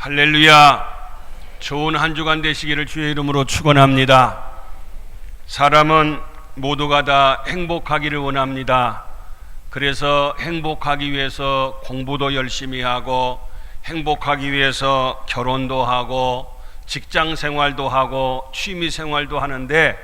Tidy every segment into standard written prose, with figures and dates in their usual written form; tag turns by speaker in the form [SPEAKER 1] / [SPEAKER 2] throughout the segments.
[SPEAKER 1] 할렐루야. 좋은 한 주간 되시기를 주의 이름으로 축원합니다. 사람은 모두가 다 행복하기를 원합니다. 그래서 행복하기 위해서 공부도 열심히 하고, 행복하기 위해서 결혼도 하고, 직장 생활도 하고, 취미 생활도 하는데,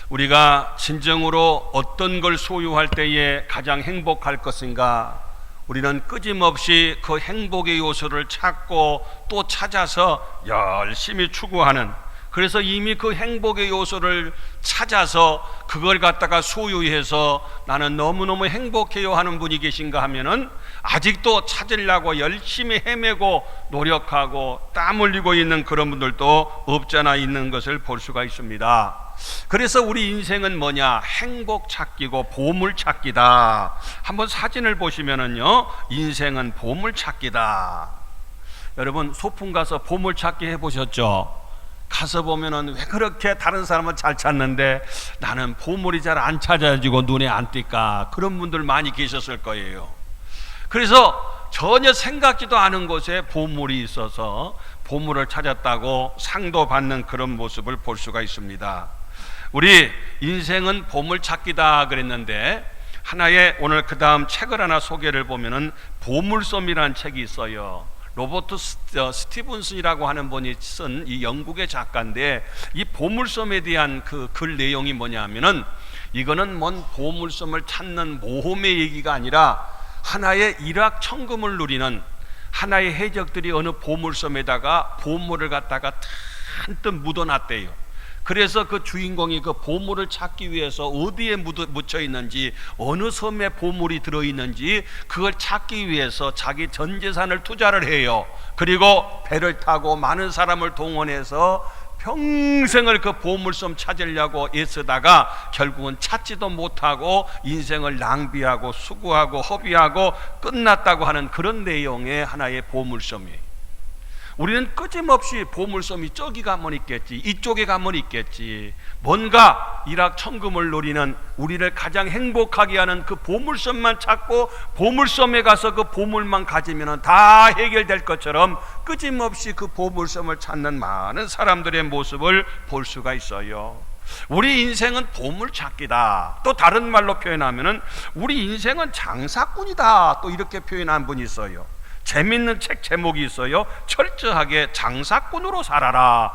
[SPEAKER 1] 우리가 진정으로 어떤 걸 소유할 때에 가장 행복할 것인가? 우리는 끊임없이 그 행복의 요소를 찾고 또 찾아서 열심히 추구하는, 그래서 이미 그 행복의 요소를 찾아서 그걸 갖다가 소유해서 나는 너무너무 행복해요 하는 분이 계신가 하면은 아직도 찾으려고 열심히 헤매고 노력하고 땀 흘리고 있는 그런 분들도 없잖아 있는 것을 볼 수가 있습니다. 그래서 우리 인생은 뭐냐? 행복 찾기고 보물 찾기다. 한번 사진을 보시면은요, 인생은 보물 찾기다. 여러분 소풍 가서 보물 찾기 해보셨죠? 가서 보면은 왜 그렇게 다른 사람은 잘 찾는데 나는 보물이 잘 안 찾아지고 눈에 안 띌까? 그런 분들 많이 계셨을 거예요. 그래서 전혀 생각지도 않은 곳에 보물이 있어서 보물을 찾았다고 상도 받는 그런 모습을 볼 수가 있습니다. 우리 인생은 보물 찾기다 그랬는데, 하나의 오늘 그 다음 책을 하나 소개를 보면은 보물섬이라는 책이 있어요. 로버트 스티븐슨이라고 하는 분이 쓴 이 영국의 작가인데, 이 보물섬에 대한 그 글 내용이 뭐냐면은, 이거는 뭔 보물섬을 찾는 모험의 얘기가 아니라 하나의 일확천금을 누리는 하나의 해적들이 어느 보물섬에다가 보물을 갖다가 잔뜩 묻어놨대요. 그래서 그 주인공이 그 보물을 찾기 위해서 어디에 묻혀 있는지, 어느 섬에 보물이 들어있는지 그걸 찾기 위해서 자기 전 재산을 투자를 해요. 그리고 배를 타고 많은 사람을 동원해서 평생을 그 보물섬 찾으려고 애쓰다가 결국은 찾지도 못하고 인생을 낭비하고 수고하고 허비하고 끝났다고 하는 그런 내용의 하나의 보물섬이에요. 우리는 끊임없이 보물섬이 저기 가면 있겠지, 이쪽에 가면 있겠지, 뭔가 일확천금을 노리는, 우리를 가장 행복하게 하는 그 보물섬만 찾고 보물섬에 가서 그 보물만 가지면 다 해결될 것처럼 끊임없이 그 보물섬을 찾는 많은 사람들의 모습을 볼 수가 있어요. 우리 인생은 보물찾기다. 또 다른 말로 표현하면 우리 인생은 장사꾼이다. 또 이렇게 표현한 분이 있어요. 재밌는 책 제목이 있어요. 철저하게 장사꾼으로 살아라.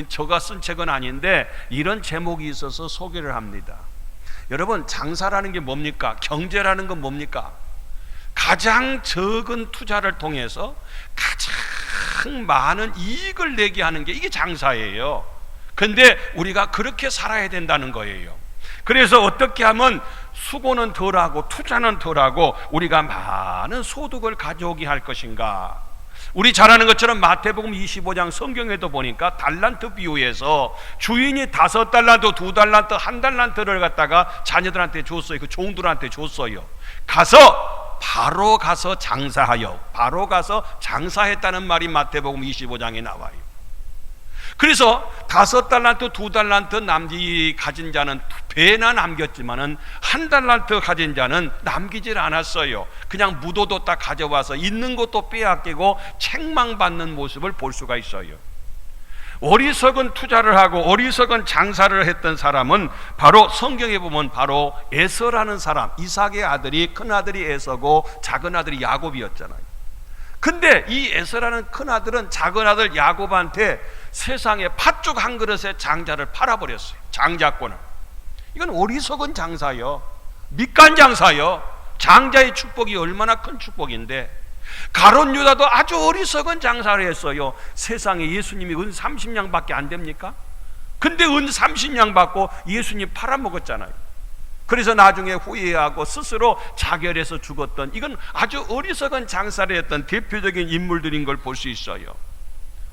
[SPEAKER 1] 저가 쓴 책은 아닌데 이런 제목이 있어서 소개를 합니다. 여러분, 장사라는 게 뭡니까? 경제라는 건 뭡니까? 가장 적은 투자를 통해서 가장 많은 이익을 내게 하는 게 이게 장사예요. 근데 우리가 그렇게 살아야 된다는 거예요. 그래서 어떻게 하면 수고는 덜하고 투자는 덜하고 우리가 많은 소득을 가져오게 할 것인가? 우리 잘 아는 것처럼 마태복음 25장 성경에도 보니까 달란트 비유에서 주인이 5달란트, 2달란트, 1달란트를 갖다가 자녀들한테 줬어요. 그 종들한테 줬어요. 바로 가서 장사하여, 바로 가서 장사했다는 말이 마태복음 25장에 나와요. 그래서 5달란트, 2달란트 남기 가진 자는 배나 남겼지만은 1달란트 가진 자는 남기질 않았어요. 그냥 묻어뒀다 가져와서 있는 것도 빼앗기고 책망받는 모습을 볼 수가 있어요. 어리석은 투자를 하고 어리석은 장사를 했던 사람은 바로 성경에 보면 바로 에서라는 사람, 이삭의 아들이, 큰 아들이 에서고 작은 아들이 야곱이었잖아요. 근데 이 에서라는 큰 아들은 작은 아들 야곱한테 세상에 팥죽 한 그릇에 장자를 팔아버렸어요. 장자권을. 이건 어리석은 장사요. 밑간 장사요. 장자의 축복이 얼마나 큰 축복인데, 가룟 유다도 아주 어리석은 장사를 했어요. 세상에 예수님이 은 30냥밖에 안 됩니까? 근데 은 30냥 받고 예수님 팔아먹었잖아요. 그래서 나중에 후회하고 스스로 자결해서 죽었던, 이건 아주 어리석은 장사를 했던 대표적인 인물들인 걸 볼 수 있어요.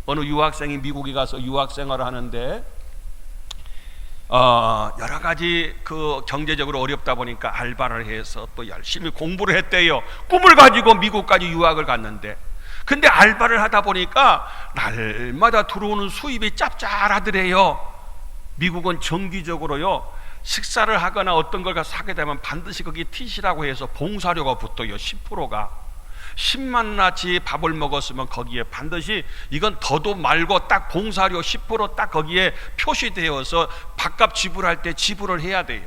[SPEAKER 1] 어느 유학생이 미국에 가서 유학생활을 하는데 여러 가지 그 경제적으로 어렵다 보니까 알바를 해서 또 열심히 공부를 했대요. 꿈을 가지고 미국까지 유학을 갔는데, 근데 알바를 하다 보니까 날마다 들어오는 수입이 짭짤하더래요. 미국은 정기적으로요, 식사를 하거나 어떤 걸 사게 되면 반드시 거기 티시라고 해서 봉사료가 붙어요. 10%가. 10만원어치 밥을 먹었으면 거기에 반드시 이건 더도 말고 딱 봉사료 10% 딱 거기에 표시되어서 밥값 지불할 때 지불을 해야 돼요.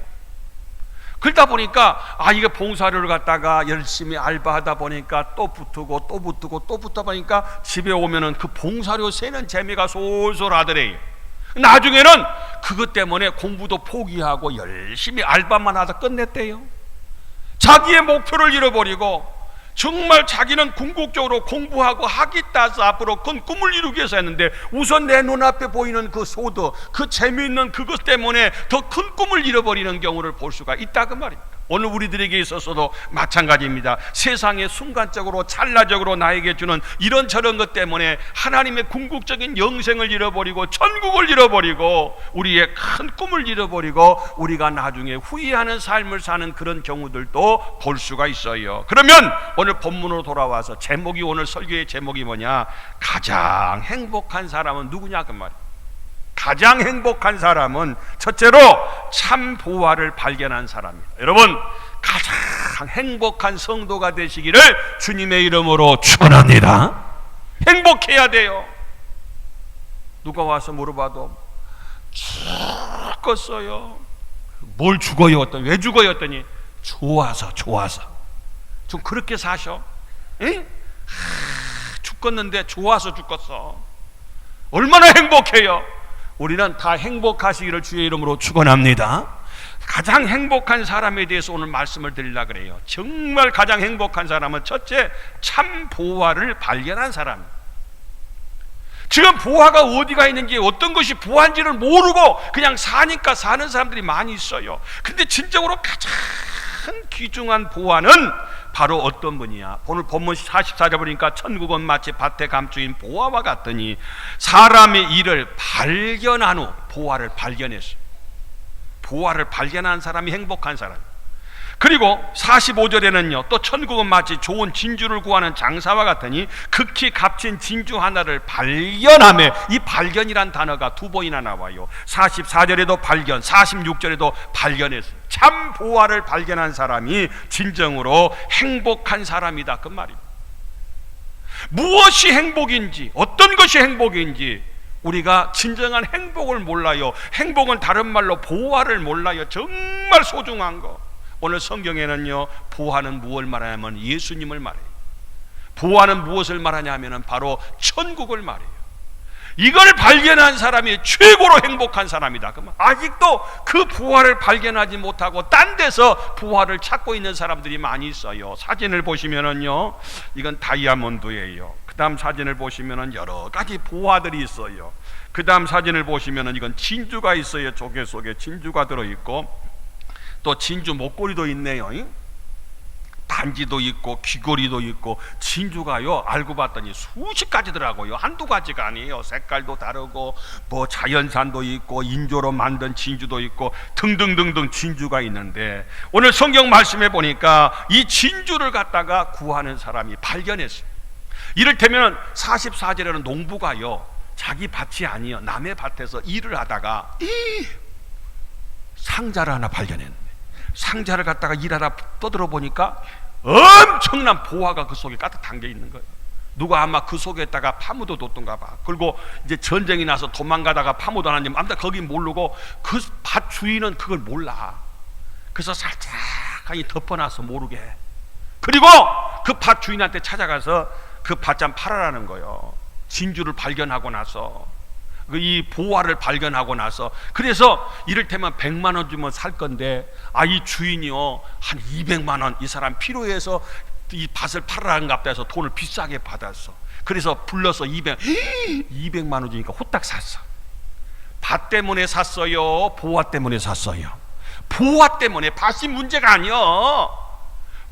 [SPEAKER 1] 그러다 보니까 이게 봉사료를 갖다가 열심히 알바하다 보니까 또 붙고 또 붙고 또 붙다 보니까 집에 오면은 그 봉사료 세는 재미가 솔솔 하더래요. 나중에는 그것 때문에 공부도 포기하고 열심히 알바만 하다 끝냈대요. 자기의 목표를 잃어버리고 정말 자기는 궁극적으로 공부하고 학위 따서 앞으로 큰 꿈을 이루기 위해서 했는데 우선 내 눈앞에 보이는 그 소득, 그 재미있는 그것 때문에 더 큰 꿈을 잃어버리는 경우를 볼 수가 있다 그 말입니다. 오늘 우리들에게 있어서도 마찬가지입니다. 세상에 순간적으로 찰나적으로 나에게 주는 이런저런 것 때문에 하나님의 궁극적인 영생을 잃어버리고 천국을 잃어버리고 우리의 큰 꿈을 잃어버리고 우리가 나중에 후회하는 삶을 사는 그런 경우들도 볼 수가 있어요. 그러면 오늘 본문으로 돌아와서 제목이, 오늘 설교의 제목이 뭐냐? 가장 행복한 사람은 누구냐 그 말이에요. 가장 행복한 사람은 첫째로 참 보화를 발견한 사람입니다. 여러분, 가장 행복한 성도가 되시기를 주님의 이름으로 축원합니다. 행복해야 돼요. 누가 와서 물어봐도 죽었어요. 뭘 죽어요? 왜 죽어요? 했더니 좋아서. 좀 그렇게 사셔. 에? 죽었는데 좋아서 죽었어. 얼마나 행복해요. 우리는 다 행복하시기를 주의 이름으로 축원합니다. 가장 행복한 사람에 대해서 오늘 말씀을 드리려고 그래요. 정말 가장 행복한 사람은 첫째, 참 보화를 발견한 사람. 지금 보화가 어디가 있는지, 어떤 것이 보화인지를 모르고 그냥 사니까 사는 사람들이 많이 있어요. 근데 진정으로 가장 귀중한 보화는 바로 어떤 분이야? 오늘 본문 44절 보니까 천국은 마치 밭에 감추인 보화와 같더니 사람의 일을 발견한 후 보화를 발견했어. 보화를 발견한 사람이 행복한 사람. 그리고 45절에는요 또 천국은 마치 좋은 진주를 구하는 장사와 같으니 극히 값진 진주 하나를 발견하며, 이 발견이란 단어가 두 번이나 나와요. 44절에도 발견, 46절에도 발견했어요. 참 보화를 발견한 사람이 진정으로 행복한 사람이다 그 말입니다. 무엇이 행복인지, 어떤 것이 행복인지 우리가 진정한 행복을 몰라요. 행복은 다른 말로 보화를 몰라요. 정말 소중한 거. 오늘 성경에는요 보화는 무엇을 말하냐면 예수님을 말해요. 보화는 무엇을 말하냐면 바로 천국을 말해요. 이걸 발견한 사람이 최고로 행복한 사람이다. 아직도 그 보화를 발견하지 못하고 딴 데서 보화를 찾고 있는 사람들이 많이 있어요. 사진을 보시면은요 이건 다이아몬드예요. 그 다음 사진을 보시면은 여러 가지 보화들이 있어요. 그 다음 사진을 보시면은 이건 진주가 있어요. 조개 속에 진주가 들어있고 또 진주 목걸이도 있네요. 반지도 있고 귀걸이도 있고 진주가요 알고 봤더니 수십 가지더라고요. 한두 가지가 아니에요. 색깔도 다르고 뭐 자연산도 있고 인조로 만든 진주도 있고 등등등등 진주가 있는데 오늘 성경 말씀해 보니까 이 진주를 갖다가 구하는 사람이 발견했어요. 이를테면 44절에는 농부가요 자기 밭이 아니요 남의 밭에서 일을 하다가 상자를 하나 발견했는데 상자를 갖다가 일하다 떠들어 보니까 엄청난 보화가 그 속에 가득 담겨 있는 거예요. 누가 아마 그 속에다가 파묻어 뒀던가 봐. 그리고 이제 전쟁이 나서 도망가다가 파묻어 놨는지 아무튼 거기 모르고 그 밭 주인은 그걸 몰라. 그래서 살짝하니 덮어놔서 모르게. 그리고 그 밭 주인한테 찾아가서 그 밭 좀 팔아라는 거예요. 진주를 발견하고 나서, 이 보화를 발견하고 나서. 그래서 이를테면 100만 원 주면 살 건데 이 주인이요 한 200만 원 이 사람 필요해서 이 밭을 팔아라는 값다 해서 돈을 비싸게 받았어. 그래서 불러서 200만 원 주니까 후딱 샀어. 밭 때문에 샀어요? 보화 때문에 샀어요? 보화 때문에. 밭이 문제가 아니야.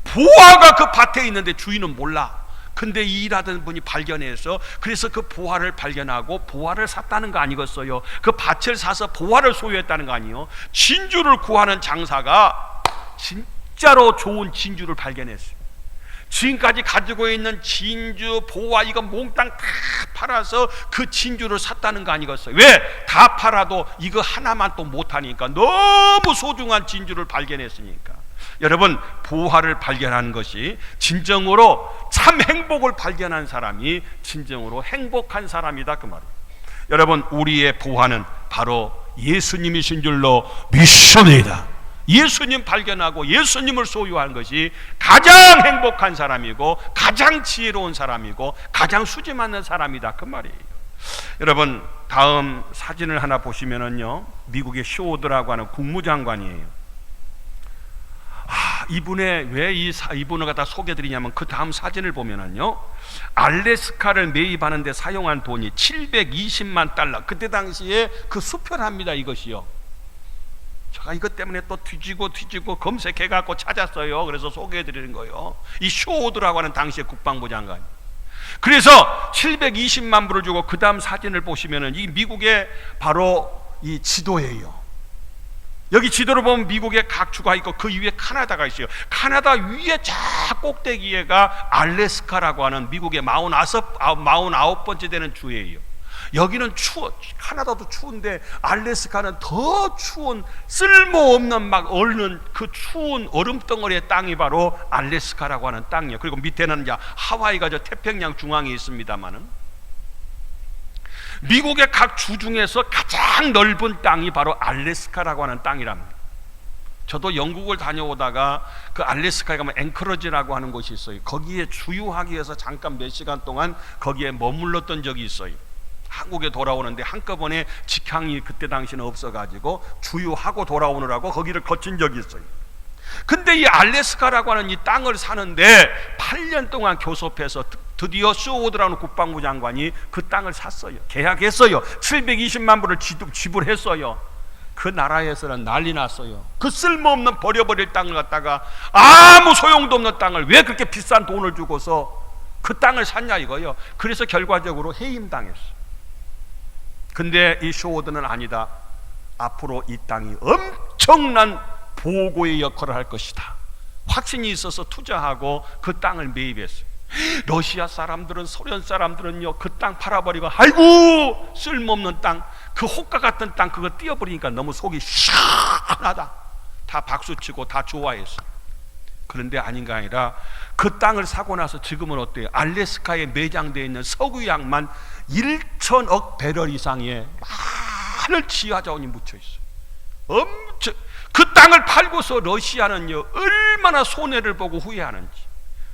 [SPEAKER 1] 보화가 그 밭에 있는데 주인은 몰라. 근데 이 일하던 분이 발견해서 그래서 그 보화를 발견하고 보화를 샀다는 거 아니겠어요? 그 밭을 사서 보화를 소유했다는 거 아니에요? 진주를 구하는 장사가 진짜로 좋은 진주를 발견했어요. 지금까지 가지고 있는 진주, 보화 이거 몽땅 다 팔아서 그 진주를 샀다는 거 아니겠어요? 왜? 다 팔아도 이거 하나만 또 못하니까. 너무 소중한 진주를 발견했으니까. 여러분, 부활을 발견하는 것이 진정으로 참 행복을 발견한 사람이 진정으로 행복한 사람이다, 그 말이에요. 여러분, 우리의 부활은 바로 예수님이신 줄로 믿습니다. 예수님 발견하고 예수님을 소유한 것이 가장 행복한 사람이고 가장 지혜로운 사람이고 가장 수지 맞는 사람이다, 그 말이에요. 여러분, 다음 사진을 하나 보시면은요, 미국의 쇼우드라고 하는 국무장관이에요. 이분의 왜 이분을 갖다 소개드리냐면, 그 다음 사진을 보면은요, 알래스카를 매입하는데 사용한 돈이 720만 달러. 그때 당시에 그 수표랍니다, 이것이요. 제가 이것 때문에 또 뒤지고 검색해 갖고 찾았어요. 그래서 소개해드리는 거예요. 이 쇼우드라고 하는 당시의 국방부 장관. 그래서 720만 불을 주고, 그 다음 사진을 보시면은 이 미국의 바로 이 지도예요. 여기 지도를 보면 미국의 각 주가 있고 그 위에 카나다가 있어요. 카나다 위에 저 꼭대기에가 알래스카라고 하는 미국의 49번째 되는 주예요. 여기는 추워. 카나다도 추운데 알래스카는 더 추운, 쓸모없는 막 얼는 그 추운 얼음덩어리의 땅이 바로 알래스카라고 하는 땅이에요. 그리고 밑에는 이제 하와이가 저 태평양 중앙에 있습니다만은, 미국의 각 주 중에서 가장 넓은 땅이 바로 알래스카라고 하는 땅이랍니다. 저도 영국을 다녀오다가 그 알래스카에 가면 앵커러지라고 하는 곳이 있어요. 거기에 주유하기 위해서 잠깐 몇 시간 동안 거기에 머물렀던 적이 있어요. 한국에 돌아오는데 한꺼번에 직항이 그때 당시는 없어가지고 주유하고 돌아오느라고 거기를 거친 적이 있어요. 근데 이 알래스카라고 하는 이 땅을 사는데 8년 동안 교섭해서 드디어 쇼우드라는 국방부 장관이 그 땅을 샀어요. 계약했어요. 720만 불을 지불했어요. 그 나라에서는 난리 났어요. 그 쓸모없는 버려버릴 땅을 갖다가, 아무 소용도 없는 땅을 왜 그렇게 비싼 돈을 주고서 그 땅을 샀냐 이거예요. 그래서 결과적으로 해임당했어요. 근데 이 쇼우드는 아니다. 앞으로 이 땅이 엄청난 보고의 역할을 할 것이다. 확신이 있어서 투자하고 그 땅을 매입했어요. 러시아 사람들은, 소련 사람들은요, 그 땅 팔아버리고, 아이고 쓸모없는 땅, 그 호가 같은 땅 그거 띄어버리니까 너무 속이 시원하다. 다 박수치고 다 좋아했어요. 그런데 아닌가 아니라 그 땅을 사고 나서 지금은 어때요? 알래스카에 매장되어 있는 석유양만 1천억 배럴 이상의 많은 지하자원이 묻혀 있어요. 엄청. 그 땅을 팔고서 러시아는요, 얼마나 손해를 보고 후회하는지,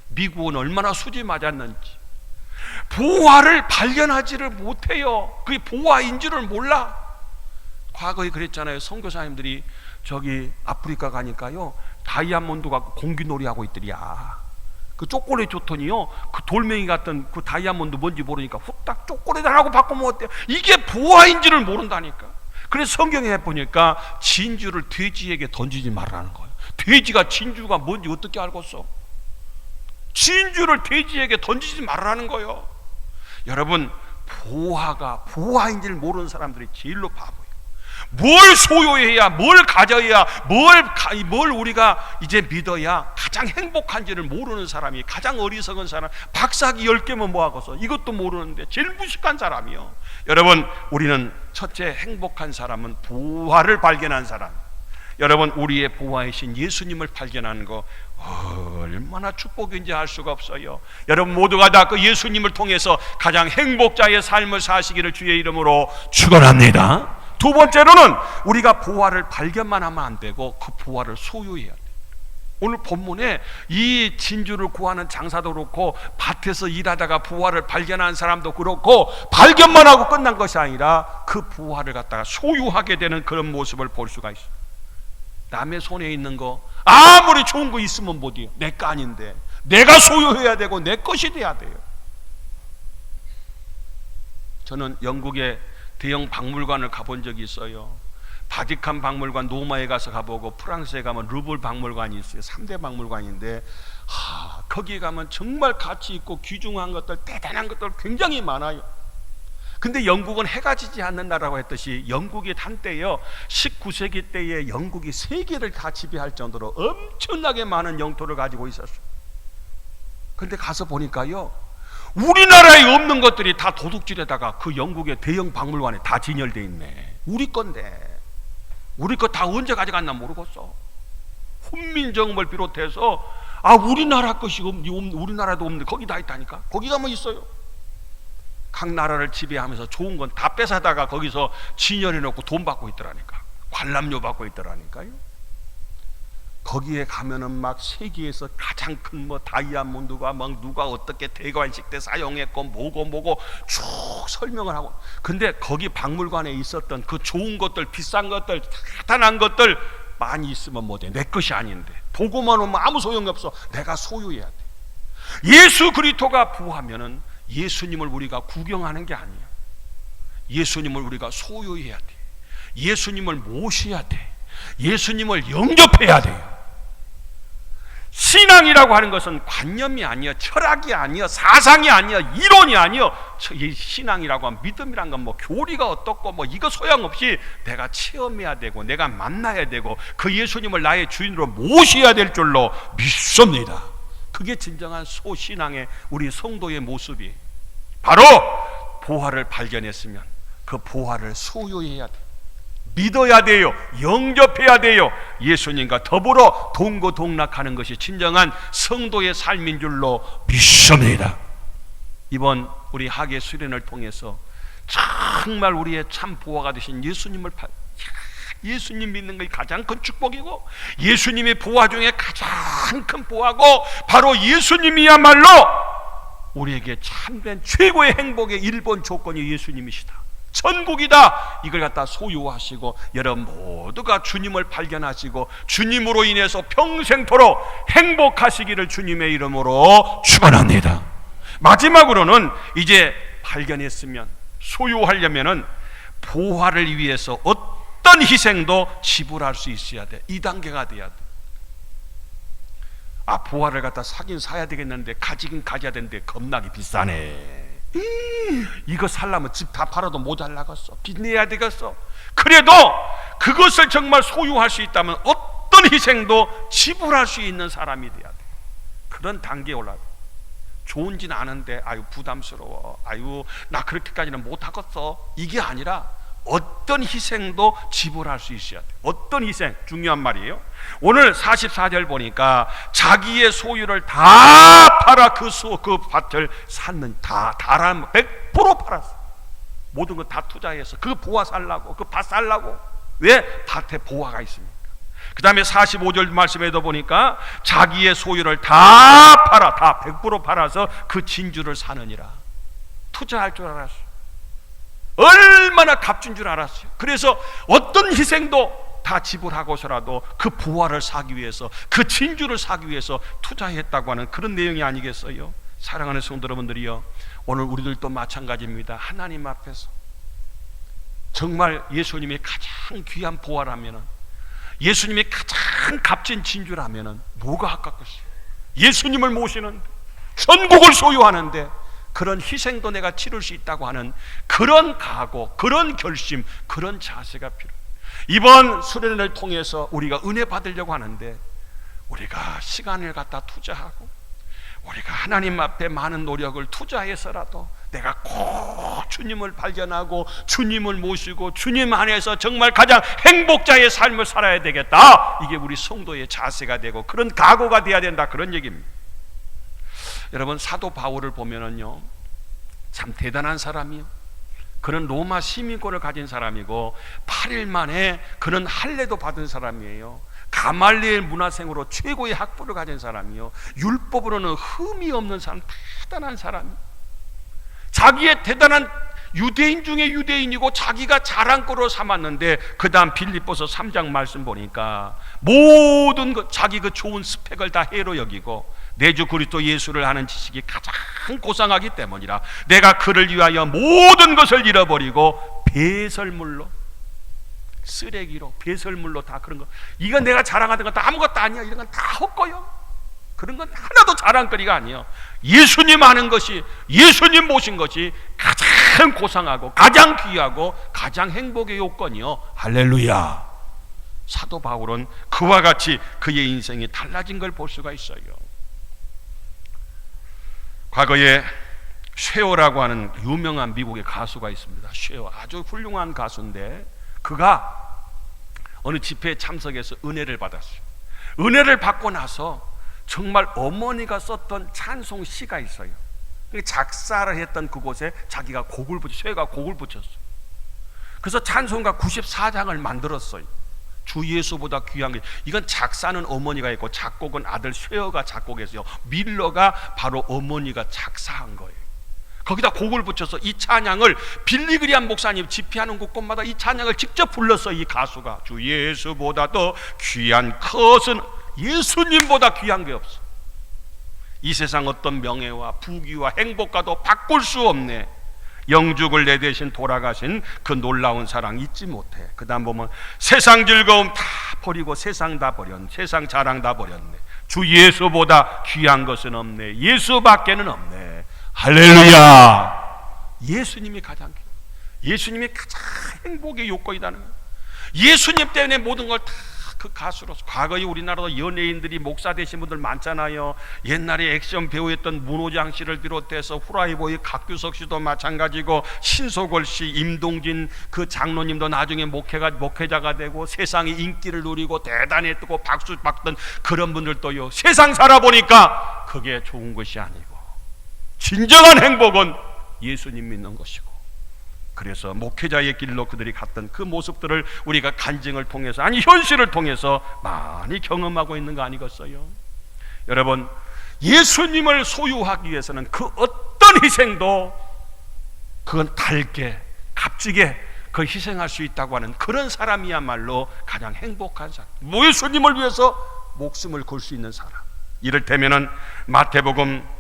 [SPEAKER 1] 미국은 얼마나 수지 맞았는지, 보화를 발견하지를 못해요. 그게 보화인 줄을 몰라. 과거에 그랬잖아요. 선교사님들이 저기 아프리카 가니까요, 다이아몬드 갖고 공기놀이 하고 있더리야. 그 초콜릿 줬더니요, 그 돌멩이 같은 그 다이아몬드 뭔지 모르니까 후딱 초콜릿 하나고 바꾸면 어때요? 이게 보화인 줄을 모른다니까. 그래서 성경에 보니까 진주를 돼지에게 던지지 말라는 거예요. 돼지가 진주가 뭔지 어떻게 알겠어? 진주를 돼지에게 던지지 말라는 거예요. 여러분, 보화가 보화인지를 모르는 사람들이 제일로 바보예요. 뭘 소유해야, 뭘 가져야, 뭘 우리가 이제 믿어야 가장 행복한지를 모르는 사람이 가장 어리석은 사람. 박사학위 10개면 뭐하겠어? 이것도 모르는데 제일 무식한 사람이요. 여러분, 우리는 첫째 행복한 사람은 부활을 발견한 사람. 여러분, 우리의 부활이신 예수님을 발견하는 거 얼마나 축복인지 알 수가 없어요. 여러분 모두가 다 그 예수님을 통해서 가장 행복자의 삶을 사시기를 주의 이름으로 축원합니다. 두 번째로는 우리가 부활을 발견만 하면 안 되고 그 부활을 소유해야 돼요. 오늘 본문에 이 진주를 구하는 장사도 그렇고 밭에서 일하다가 부활을 발견한 사람도 그렇고 발견만 하고 끝난 것이 아니라 그 부활을 갖다가 소유하게 되는 그런 모습을 볼 수가 있어요. 남의 손에 있는 거 아무리 좋은 거 있으면 못해요. 내 거 아닌데 내가 소유해야 되고 내 것이 돼야 돼요. 저는 영국의 대형 박물관을 가본 적이 있어요. 바티칸 박물관 로마에 가서 가보고 프랑스에 가면 루블 박물관이 있어요. 3대 박물관인데 거기에 가면 정말 가치 있고 귀중한 것들, 대단한 것들 굉장히 많아요. 근데 영국은 해가 지지 않는 나라라고 했듯이 영국이 한때요 19세기 때에 영국이 세계를 다 지배할 정도로 엄청나게 많은 영토를 가지고 있었어요. 근데 가서 보니까요 우리나라에 없는 것들이 다 도둑질에다가 그 영국의 대형 박물관에 다 진열돼 있네. 우리 건데 우리 거 다 언제 가져갔나 모르겠어. 훈민정음을 비롯해서 우리나라 것이 우리나라도 없는데 거기 다 있다니까. 거기가 뭐 있어요? 각 나라를 지배하면서 좋은 건 다 뺏어다가 거기서 진열해 놓고 돈 받고 있더라니까. 관람료 받고 있더라니까요. 거기에 가면은 막 세계에서 가장 큰 뭐 다이아몬드가 막 누가 어떻게 대관식 때 사용했고 뭐고 쭉 설명을 하고. 근데 거기 박물관에 있었던 그 좋은 것들, 비싼 것들, 대단한 것들 많이 있으면 뭐돼? 내 것이 아닌데 보고만 오면 아무 소용이 없어. 내가 소유해야 돼. 예수 그리스도가 부하면은 예수님을 우리가 구경하는 게 아니야. 예수님을 우리가 소유해야 돼. 예수님을 모셔야 돼. 예수님을 영접해야 돼요. 신앙이라고 하는 것은 관념이 아니야, 철학이 아니야, 사상이 아니야, 이론이 아니야. 이 신앙이라고 하면 믿음이란 건 뭐 교리가 어떻고 뭐 이거 소용없이 내가 체험해야 되고 내가 만나야 되고 그 예수님을 나의 주인으로 모셔야 될 줄로 믿습니다. 그게 진정한 소신앙의 우리 성도의 모습이 바로 보화를 발견했으면 그 보화를 소유해야 돼. 믿어야 돼요. 영접해야 돼요. 예수님과 더불어 동고동락하는 것이 진정한 성도의 삶인 줄로 믿습니다. 이번 우리 학예 수련을 통해서 정말 우리의 참 보화가 되신 예수님을 예수님 믿는 것이 가장 큰 축복이고 예수님의 보화 중에 가장 큰 보화고 바로 예수님이야말로 우리에게 참된 최고의 행복의 1번 조건이 예수님이시다. 천국이다. 이걸 갖다 소유하시고 여러분 모두가 주님을 발견하시고 주님으로 인해서 평생토록 행복하시기를 주님의 이름으로 축원합니다. 마지막으로는 이제 발견했으면 소유하려면은 보화를 위해서 어떤 희생도 지불할 수 있어야 돼. 이 단계가 돼야 돼. 보화를 갖다 사긴 사야 되겠는데 가지긴 가져야 되는데 겁나게 비싸네. 이거 살려면 집 다 팔아도 모자라겠어. 빚 내야 되겠어. 그래도 그것을 정말 소유할 수 있다면 어떤 희생도 지불할 수 있는 사람이 돼야 돼. 그런 단계에 올라가. 좋은지는 아는데 부담스러워. 나 그렇게까지는 못하겠어. 이게 아니라 어떤 희생도 지불할 수 있어야 돼. 어떤 희생? 중요한 말이에요. 오늘 44절 보니까 자기의 소유를 다 팔아 그 밭을 샀는 100% 팔았어. 모든 거 다 투자해서 그 보화 살라고, 그 밭 살라고. 왜? 밭에 보화가 있습니까? 그 다음에 45절 말씀에도 보니까 자기의 소유를 다 팔아, 다 100% 팔아서 그 진주를 사느니라. 투자할 줄 알았어. 얼마나 값진 줄 알았어요. 그래서 어떤 희생도 다 지불하고서라도 그 부활을 사기 위해서, 그 진주를 사기 위해서 투자했다고 하는 그런 내용이 아니겠어요? 사랑하는 성도 여러분들이요, 오늘 우리들도 마찬가지입니다. 하나님 앞에서 정말 예수님의 가장 귀한 보화라면은, 예수님의 가장 값진 진주라면은 뭐가 아깝겠어요? 예수님을 모시는데, 천국을 소유하는데 그런 희생도 내가 치를 수 있다고 하는 그런 각오, 그런 결심, 그런 자세가 필요해요. 이번 수련을 통해서 우리가 은혜 받으려고 하는데 우리가 시간을 갖다 투자하고 우리가 하나님 앞에 많은 노력을 투자해서라도 내가 꼭 주님을 발견하고 주님을 모시고 주님 안에서 정말 가장 행복자의 삶을 살아야 되겠다. 이게 우리 성도의 자세가 되고 그런 각오가 돼야 된다, 그런 얘기입니다. 여러분, 사도 바울을 보면은요, 참 대단한 사람이요. 그는 로마 시민권을 가진 사람이고 8일 만에 그는 할례도 받은 사람이에요. 가말리엘 문화생으로 최고의 학부를 가진 사람이요. 율법으로는 흠이 없는 사람, 대단한 사람이에요. 자기의 대단한 유대인 중에 유대인이고 자기가 자랑거로 삼았는데 그 다음 빌립보서 3장 말씀 보니까 모든 것, 자기 그 좋은 스펙을 다 해로 여기고 내 주 그리스도 예수를 아는 지식이 가장 고상하기 때문이라 내가 그를 위하여 모든 것을 잃어버리고 배설물로, 쓰레기로, 배설물로 다 그런 거, 이건 내가 자랑하던 건 다 아무것도 아니야. 이런 건 다 헛거요. 그런 건 하나도 자랑거리가 아니에요. 예수님 아는 것이, 예수님 모신 것이 가장 고상하고 가장 귀하고 가장 행복의 요건이요. 할렐루야. 사도 바울은 그와 같이 그의 인생이 달라진 걸 볼 수가 있어요. 과거에 쉐어라고 하는 유명한 미국의 가수가 있습니다. 쉐어, 아주 훌륭한 가수인데 그가 어느 집회에 참석해서 은혜를 받았어요. 은혜를 받고 나서 정말 어머니가 썼던 찬송 시가 있어요. 작사를 했던 그곳에 자기가 곡을 붙여, 쇠가 곡을 붙였어요. 그래서 찬송가 94장을 만들었어요. 주 예수보다 귀한 게, 이건 작사는 어머니가 했고 작곡은 아들 쇠어가 작곡했어요. 밀러가 바로 어머니가 작사한 거예요. 거기다 곡을 붙여서 이 찬양을 빌리그리암 목사님 집회하는 곳곳마다 이 찬양을 직접 불렀어요. 이 가수가 주 예수보다 더 귀한 것은, 예수님보다 귀한 게 없어. 이 세상 어떤 명예와 부귀와 행복과도 바꿀 수 없네. 영죽을 내 대신 돌아가신 그 놀라운 사랑 잊지 못해. 그 다음 보면 세상 즐거움 다 버리고 세상 다 버렸네. 세상 자랑 다 버렸네. 주 예수보다 귀한 것은 없네. 예수밖에는 없네. 할렐루야. 예수님이 가장 귀해. 예수님이 가장 행복의 요건이라는 거예요. 예수님 때문에 모든 걸 다 그 가수로서. 과거에 우리나라도 연예인들이 목사 되신 분들 많잖아요. 옛날에 액션 배우였던 문호장 씨를 비롯해서 후라이보이 각규석 씨도 마찬가지고, 신소걸 씨, 임동진 그 장로님도 나중에 목회자가 되고 세상의 인기를 누리고 대단했고 박수 받던 그런 분들도요. 세상 살아보니까 그게 좋은 것이 아니고 진정한 행복은 예수님 믿는 것이고, 그래서 목회자의 길로 그들이 갔던 그 모습들을 우리가 간증을 통해서, 아니 현실을 통해서 많이 경험하고 있는 거 아니겠어요? 여러분, 예수님을 소유하기 위해서는 그 어떤 희생도 그건 달게 값지게 그 희생할 수 있다고 하는 그런 사람이야말로 가장 행복한 사람, 예수님을 위해서 목숨을 걸 수 있는 사람. 이를테면은 마태복음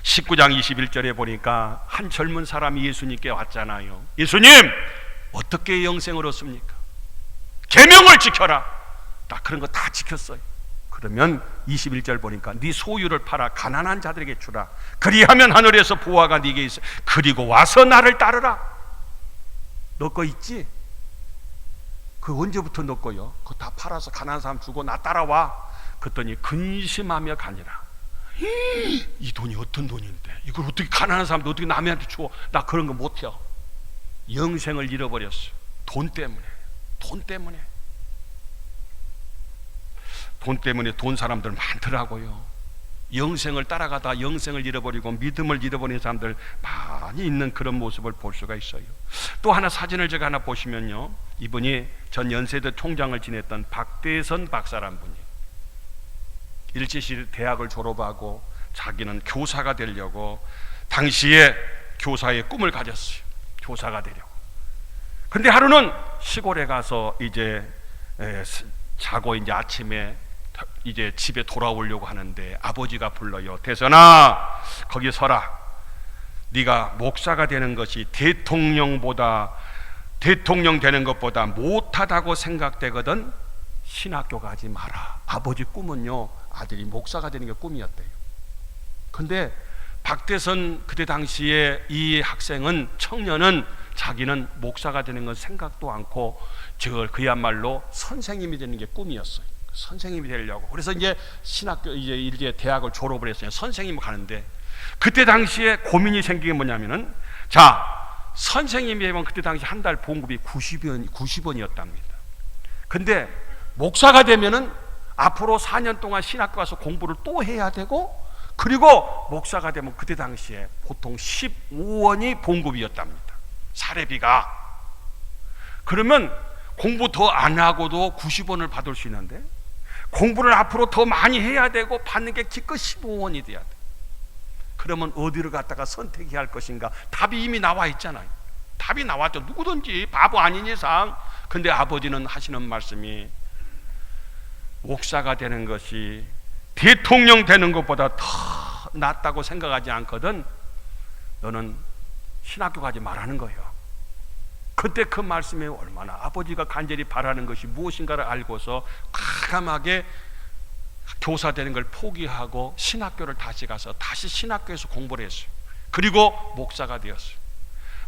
[SPEAKER 1] 19장 21절에 보니까 한 젊은 사람이 예수님께 왔잖아요. 예수님, 어떻게 영생을 얻습니까? 계명을 지켜라. 딱 그런 거 다 지켰어요. 그러면 21절 보니까 네 소유를 팔아 가난한 자들에게 주라. 그리하면 하늘에서 보화가 네게 있어. 그리고 와서 나를 따르라. 너 거 있지? 그 언제부터 너 거요? 그거 다 팔아서 가난한 사람 주고 나 따라와. 그랬더니 근심하며 가니라. 이 돈이 어떤 돈인데 이걸 어떻게 가난한 사람도 어떻게 남한테 줘? 나 그런 거 못해요. 영생을 잃어버렸어. 돈 때문에. 돈 사람들 많더라고요. 영생을 따라가다 영생을 잃어버리고 믿음을 잃어버린 사람들 많이 있는 그런 모습을 볼 수가 있어요. 또 하나 사진을 제가 하나 보시면요, 이분이 전 연세대 총장을 지냈던 박대선 박사란 분이 일제시대 대학을 졸업하고 자기는 교사가 되려고 당시에 교사의 꿈을 가졌어요. 교사가 되려고. 근데 하루는 시골에 가서 이제 자고 이제 아침에 이제 집에 돌아오려고 하는데 아버지가 불러요. 대선아, 거기 서라. 네가 목사가 되는 것이 대통령 되는 것보다 못하다고 생각되거든 신학교 가지 마라. 아버지 꿈은요, 아들이 목사가 되는 게 꿈이었대요. 근데 박대선 그때 당시에 이 학생은, 청년은 자기는 목사가 되는 건 생각도 않고 그야말로 선생님이 되는 게 꿈이었어요. 선생님이 되려고. 그래서 이제 신학교 이제 대학을 졸업을 했어요. 선생님을 가는데 그때 당시에 고민이 생긴 게 뭐냐면은, 자, 선생님이 되면 그때 당시 한 달 봉급이 90원이었답니다. 근데 목사가 되면은 앞으로 4년 동안 신학교 가서 공부를 또 해야 되고, 그리고 목사가 되면 그때 당시에 보통 15원이 봉급이었답니다. 사례비가. 그러면 공부 더 안 하고도 90원을 받을 수 있는데, 공부를 앞으로 더 많이 해야 되고 받는 게 기껏 15원이 돼야 돼. 그러면 어디를 갔다가 선택해야 할 것인가? 답이 이미 나와 있잖아요. 답이 나왔죠. 누구든지 바보 아닌 이상. 근데 아버지는 하시는 말씀이, 목사가 되는 것이 대통령 되는 것보다 더 낫다고 생각하지 않거든 너는 신학교 가지 말라는 거예요. 그때 그 말씀에 얼마나 아버지가 간절히 바라는 것이 무엇인가를 알고서 과감하게 교사 되는 걸 포기하고 신학교를 다시 가서 다시 신학교에서 공부를 했어요. 그리고 목사가 되었어요.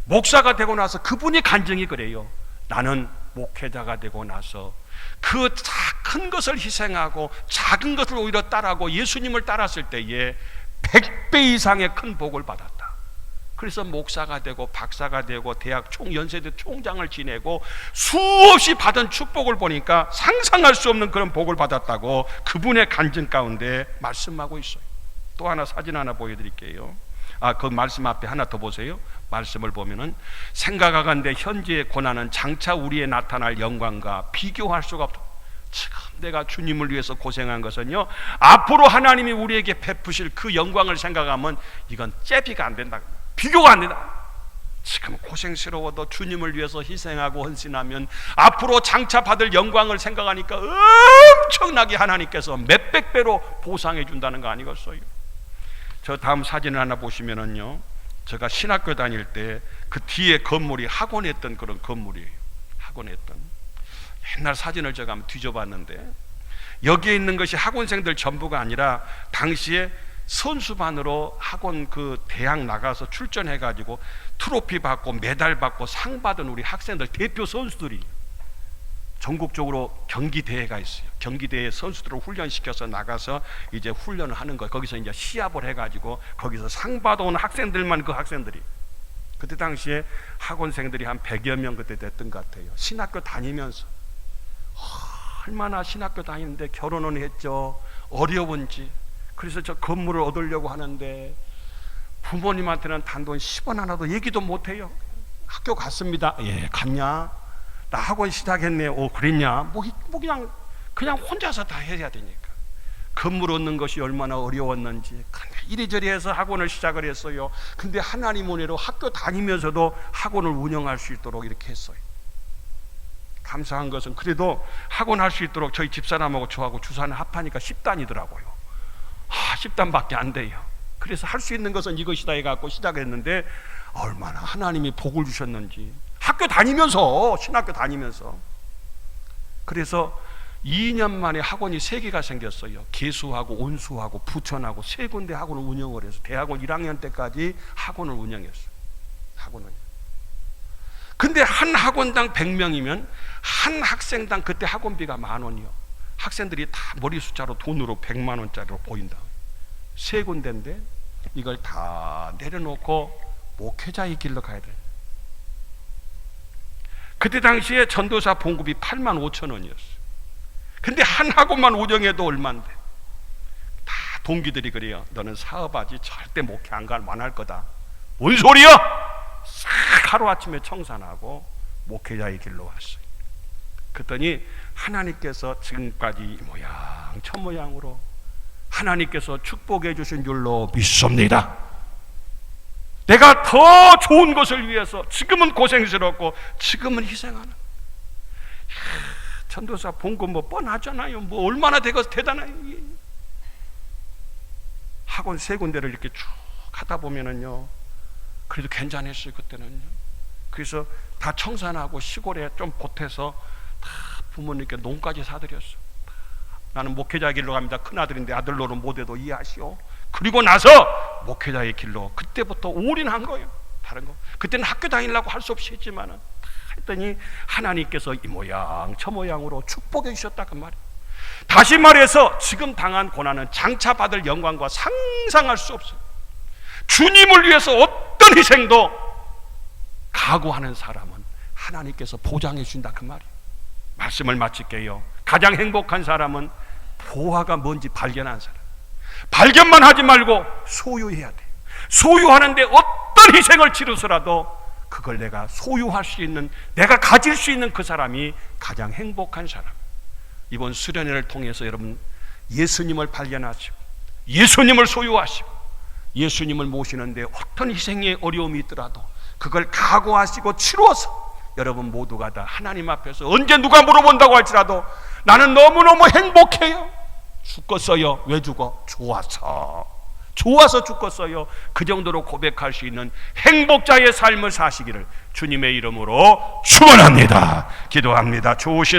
[SPEAKER 1] 목사가 되고 나서 그분이 간증이 그래요. 나는 목회자가 되고 나서 그 큰 것을 희생하고 작은 것을 오히려 따라하고 예수님을 따랐을 때에 100배 이상의 큰 복을 받았다. 그래서 목사가 되고 박사가 되고 대학 연세대 총장을 지내고 수없이 받은 축복을 보니까 상상할 수 없는 그런 복을 받았다고 그분의 간증 가운데 말씀하고 있어요. 또 하나 사진 하나 보여드릴게요. 그 말씀 앞에 하나 더 보세요. 말씀을 보면은 생각하건대 현재의 고난은 장차 우리에 나타날 영광과 비교할 수가 없다. 지금 내가 주님을 위해서 고생한 것은요, 앞으로 하나님이 우리에게 베푸실 그 영광을 생각하면 이건 잽이가 안 된다, 비교가 안 된다. 지금 고생스러워도 주님을 위해서 희생하고 헌신하면 앞으로 장차 받을 영광을 생각하니까 엄청나게 하나님께서 몇백 배로 보상해 준다는 거 아니겠어요? 저 다음 사진을 하나 보시면은요, 제가 신학교 다닐 때 그 뒤에 건물이 학원했던 그런 건물이에요. 학원했던 옛날 사진을 제가 한번 뒤져봤는데, 여기에 있는 것이 학원생들 전부가 아니라 당시에 선수반으로 학원 그 대학 나가서 출전해가지고 트로피 받고 메달 받고 상 받은 우리 학생들, 대표 선수들이 전국적으로 경기대회가 있어요. 경기대회 선수들을 훈련시켜서 나가서 이제 훈련을 하는 거예요. 거기서 이제 시합을 해가지고 거기서 상 받아온 학생들만, 그 학생들이 그때 당시에 학원생들이 한 100여 명 그때 됐던 것 같아요. 신학교 다니면서 얼마나 신학교 다니는데 결혼은 했죠. 어려운지. 그래서 저 건물을 얻으려고 하는데 부모님한테는 단돈 10원 하나도 얘기도 못해요. 학교 갔습니다. 예, 갔냐? 나 학원 시작했네. 오, 그랬냐? 뭐 그냥 혼자서 다 해야 되니까. 건물 얻는 것이 얼마나 어려웠는지 이리저리 해서 학원을 시작을 했어요. 근데 하나님 은혜로 학교 다니면서도 학원을 운영할 수 있도록 이렇게 했어요. 감사한 것은 그래도 학원 할 수 있도록 저희 집사람하고 저하고 주사는 합하니까 10단이더라고요. 10단밖에 안 돼요. 그래서 할 수 있는 것은 이것이다 해갖고 시작했는데 얼마나 하나님이 복을 주셨는지. 학교 다니면서, 신학교 다니면서. 그래서 2년 만에 학원이 3개가 생겼어요. 개수하고 온수하고 부천하고 3군데 학원을 운영을 해서 대학원 1학년 때까지 학원을 운영했어요. 학원을. 근데 한 학원당 100명이면 한 학생당 그때 학원비가 10,000원이요. 학생들이 다 머리 숫자로 돈으로 100만 원짜리로 보인다. 3군데인데 이걸 다 내려놓고 목회자의 길로 가야 돼. 그때 당시에 전도사 봉급이 85,000원이었어요. 근데 한 학원만 운영해도 얼만데. 다 동기들이 그래요. 너는 사업하지 절대 목회 안 할 거다. 뭔 소리야? 싹 하루아침에 청산하고 목회자의 길로 왔어요. 그랬더니 하나님께서 지금까지 모양 저 모양으로 하나님께서 축복해 주신 줄로 믿습니다. 내가 더 좋은 것을 위해서 지금은 고생스럽고 지금은 희생하는. 전도사 봉급 뭐 뻔하잖아요. 뭐 얼마나 대단해요. 학원 3군데를 이렇게 쭉 가다 보면은요, 그래도 괜찮았어요 그때는요. 그래서 다 청산하고 시골에 좀 보태서 다 부모님께 농까지 사드렸어. 나는 목회자의 길로 갑니다. 큰아들인데 아들 노릇 못해도 이해하시오. 그리고 나서 목회자의 길로 그때부터 올인한 거예요. 다른 거 그때는 학교 다니려고 할 수 없이 했지만은 했더니 하나님께서 이 모양 저 모양으로 축복해 주셨다 그 말이에요. 다시 말해서 지금 당한 고난은 장차 받을 영광과 상상할 수 없어요. 주님을 위해서 어떤 희생도 각오하는 사람은 하나님께서 보장해 준다 그 말이에요. 말씀을 마칠게요. 가장 행복한 사람은 보화가 뭔지 발견한 사람. 발견만 하지 말고 소유해야 돼. 소유하는데 어떤 희생을 치르서라도 그걸 내가 소유할 수 있는, 내가 가질 수 있는 그 사람이 가장 행복한 사람. 이번 수련회를 통해서 여러분 예수님을 발견하시고 예수님을 소유하시고 예수님을 모시는데 어떤 희생의 어려움이 있더라도 그걸 각오하시고 치루어서 여러분 모두가 다 하나님 앞에서 언제 누가 물어본다고 할지라도 나는 너무너무 행복해요. 죽겠어요. 왜 죽어? 좋아서 죽겠어요. 그 정도로 고백할 수 있는 행복자의 삶을 사시기를 주님의 이름으로 축원합니다. 기도합니다. 좋으신